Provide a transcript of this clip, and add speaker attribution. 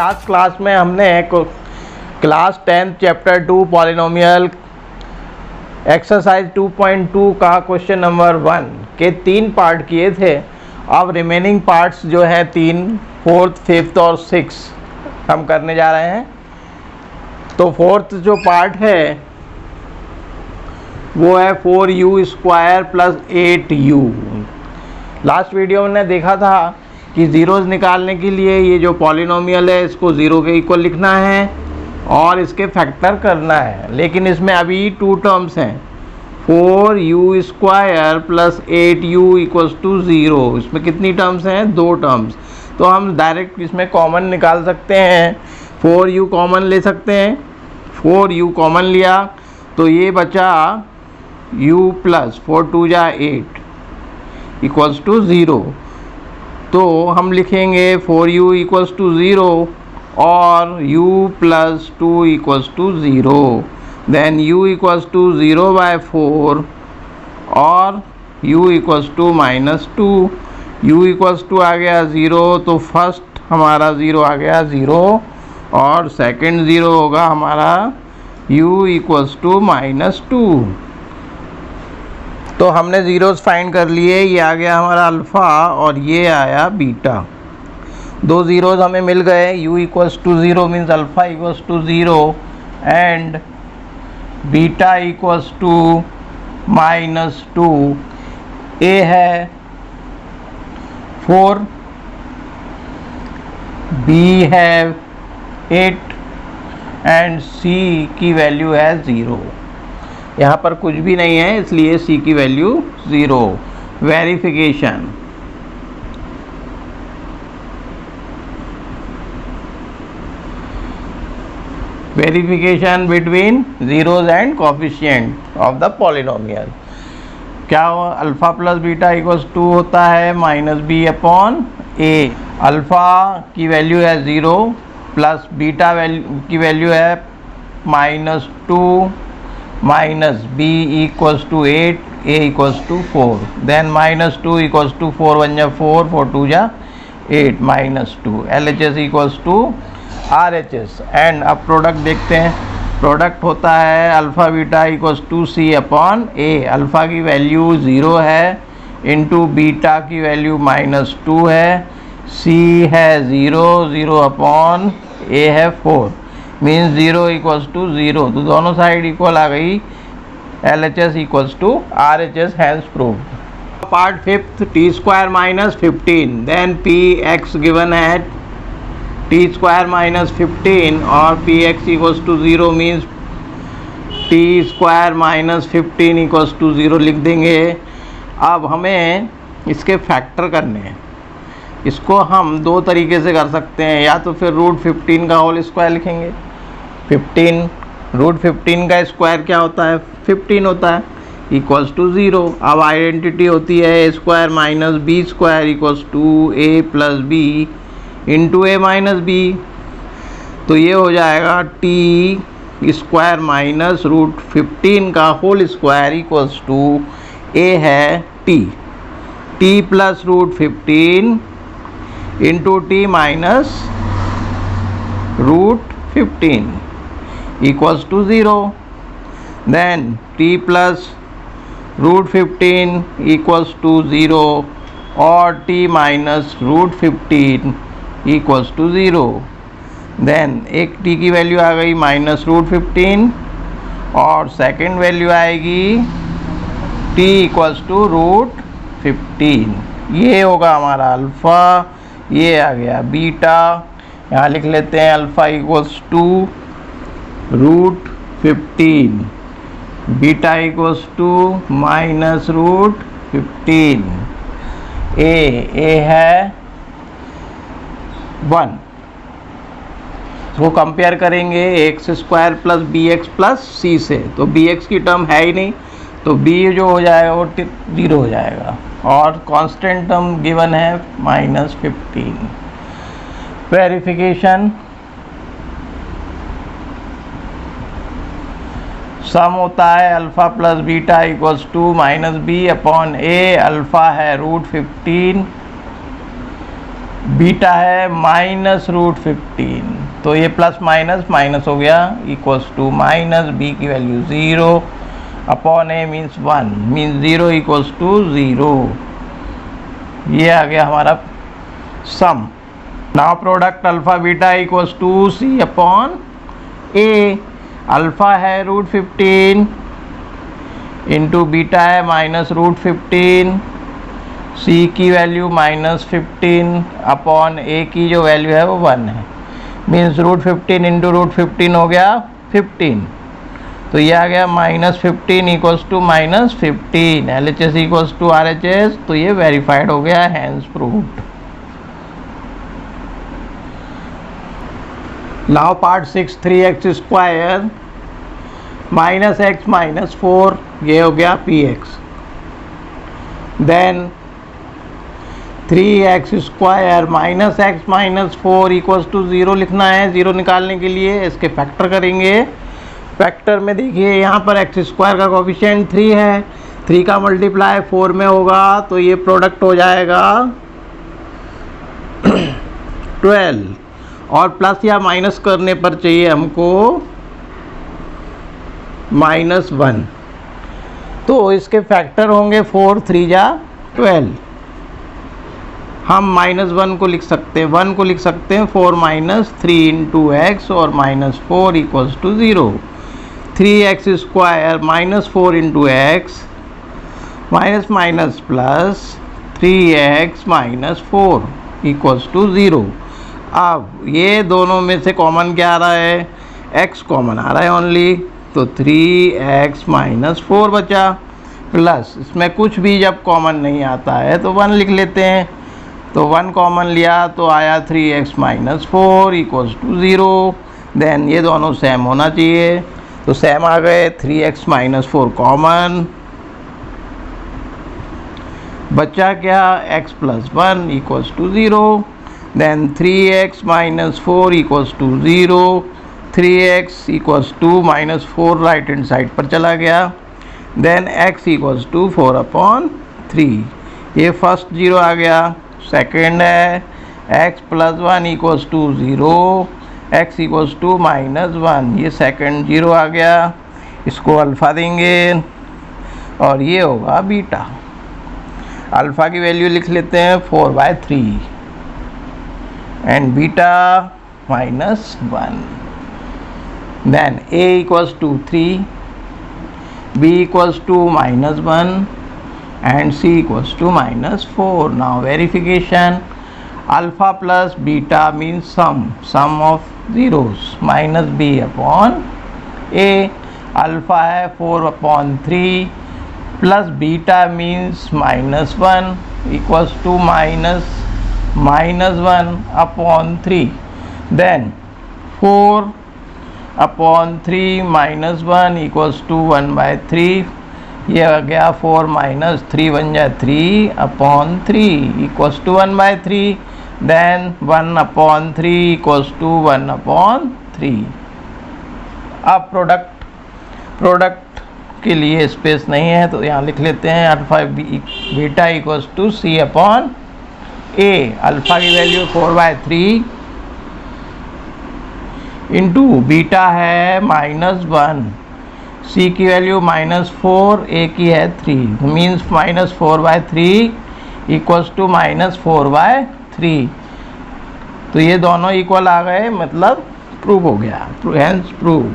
Speaker 1: Last class में हमने class 10 chapter 2 polynomial exercise 2.2 का क्वेश्चन नंबर 1 के 3 पार्ट किए थे। अब रिमेनिंग पार्ट्स जो है 3, 4th, 5th और 6th हम करने जा रहे हैं। तो 4th जो पार्ट है वो है 4u² plus 8u। Last video में हमने देखा था कि ज़ीरोज़ निकालने के लिए ये जो पॉलिनोमियल है इसको ज़ीरो के इक्वल लिखना है और इसके फैक्टर करना है। लेकिन इसमें अभी 2 टर्म्स हैं, 4u² plus 8u equals to 0। इसमें कितनी टर्म्स हैं? 2 टर्म्स। तो हम डायरेक्ट इसमें कॉमन निकाल सकते हैं, 4u कॉमन ले सकते हैं। 4u कॉमन लिया तो ये बचा u प्लस 4 2 जा 8 इक्वल्स टू 0। तो हम लिखेंगे 4u इक्वल्स टू 0 और u plus 2 equals to 0। Then u equals to 0 by 4 और u equals to -2। u equals to आ गया 0, तो फर्स्ट हमारा 0 आ गया 0 और सेकंड 0 होगा हमारा u इक्वल्स टू -2। तो हमने ज़ीरोज़ फाइंड कर लिए। ये आ गया हमारा अल्फ़ा और ये आया बीटा। 2 ज़ीरोज़ हमें मिल गए। u equals to 0 means alpha equals to 0 and beta equals to -2। a है 4, b है 8 एंड c की वैल्यू है 0। यहाँ पर कुछ भी नहीं है इसलिए c की value 0। Verification, verification between zeros and coefficient of the polynomial. क्या हो? Alpha plus beta equals to होता है -b/a। अल्फ़ा की वैल्यू है 0 प्लस बीटा की वैल्यू है -2 minus b equals to 8, a equals to 4। Then -2 equals to 4 1 जा 4, 4 2 जा 8 -2। LHS equals to RHS। And अब प्रोडक्ट देखते हैं। प्रोडक्ट होता है alpha beta equals to c/a। Alpha की वैल्यू 0 है इंटू बीटा की वैल्यू -2 है, c है 0, 0/a है 4 मीन्स 0 इक्वल्स टू 0। तो दोनों साइड इक्वल आ गई। LHS equals to RHS has proved. Part 5th t² - 15। Then px given है t² - 15 और px equals to 0 means t² - 15 equals to 0 लिख देंगे। अब हमें इसके फैक्टर करने हैं। इसको हम 2 तरीके से कर सकते हैं, या तो फिर √15 का होल स्क्वायर लिखेंगे। 15 √15 का स्क्वायर क्या होता है? 15 होता है, इक्वल्स टू 0। अब आइडेंटिटी होती है a² - b² equals to a plus b into a minus b। तो ये हो जाएगा t² - √15 का whole square equals to a है t plus √15 into t minus √15 equals to 0। Then t plus √15 equals to 0 और t minus √15 equals to 0। Then एक t की value आ गई -√15 और सेकंड वैल्यू आएगी t इक्वल्स टू √15। ये होगा हमारा अल्फ़ा, ये आ गया बीटा। यहाँ लिख लेते हैं alpha equals to √15, beta equals to -√15। a है 1। इसको कंपेयर करेंगे x² plus bx plus c से, तो bx की टर्म है ही नहीं, तो b जो हो जाएगा वो 0 हो जाएगा और कांस्टेंट टर्म गिवन है -15। वेरिफिकेशन, सम होता है alpha plus beta equals to -b/a। Alpha है √15 बीटा है -√15, तो ये प्लस माइनस माइनस हो गया, इक्वल्स टू माइनस बी की value 0 upon A means 1 means 0 equals to 0। ये आ गया हमारा sum. Now product alpha beta equals to C upon A. Alpha है √15 इंटू बीटा है -√15, सी की वैल्यू -15 अपॉन ए की जो वैल्यू है वो 1 है, मीन्स √15 इंटू √15 हो गया 15, तो ये आ गया -15 equals to -15, LHS equals to RHS, तो ये वेरीफाइड हो गया, hence proved. Now part 6 3x² -x -4, ये हो गया px। देन 3x² -x -4 इक्वल्स टू 0 लिखना है। 0 निकालने के लिए इसके फैक्टर करेंगे। फैक्टर में देखिए यहाँ पर x² का कोफिशिएंट 3 है, 3 का मल्टीप्लाई 4 में होगा, तो ये प्रोडक्ट हो जाएगा 12, और प्लस या माइनस करने पर चाहिए हमको -1, तो इसके फैक्टर होंगे 4 3 जा 12। हम -1 को लिख सकते हैं, 1 को लिख सकते हैं 4 - 3 इंटू एक्स और -4 equals to 0। 3x² -4 into x minus minus plus 3x -4 equals to 0। अब ये दोनों में से कॉमन क्या आ रहा है, x कॉमन आ रहा है ओनली, तो 3x -4 बचा, प्लस इसमें कुछ भी जब कॉमन नहीं आता है तो 1 लिख लेते हैं, तो 1 कॉमन लिया तो आया 3x -4 इक्वल्स टू 0। देन ये दोनों सेम होना चाहिए, तो सेम आ गए, 3x -4 कॉमन, बचा क्या x + 1 equals to 0। Then 3x -4 equals to 0, 3x equals to -4 right hand side पर चला गया। देन x इक्वल्स टू 4/3, ये फर्स्ट 0 आ गया। सेकेंड है x + 1 equals to 0, x equals to -1, ये सेकेंड 0 आ गया। इसको अल्फ़ा देंगे और ये होगा बीटा। अल्फ़ा की वैल्यू लिख लेते हैं 4/3 एंड बीटा -1। देन a equals to 3, b equals to -1 and c equals to -4. Now verification, alpha plus beta means sum of zeros, -b upon a, alpha है 4/3 plus beta means -1 equals to -1/3, then 4/3 -1 equals to 1/3, ये आ गया 4 - 3 बन जाए 3/3 equals to 1/3, then 1/3 equals to 1/3। अब product के लिए space नहीं है तो यहाँ लिख लेते हैं alpha beta equals to c/a। Alpha की वैल्यू 4/3 इंटू बीटा है -1, c की वैल्यू -4, a की है 3, मीन्स -4/3 इक्वल्स टू -4/3, तो ये दोनों इक्वल आ गए, मतलब प्रूव हो गया, हैंस प्रूव्ड।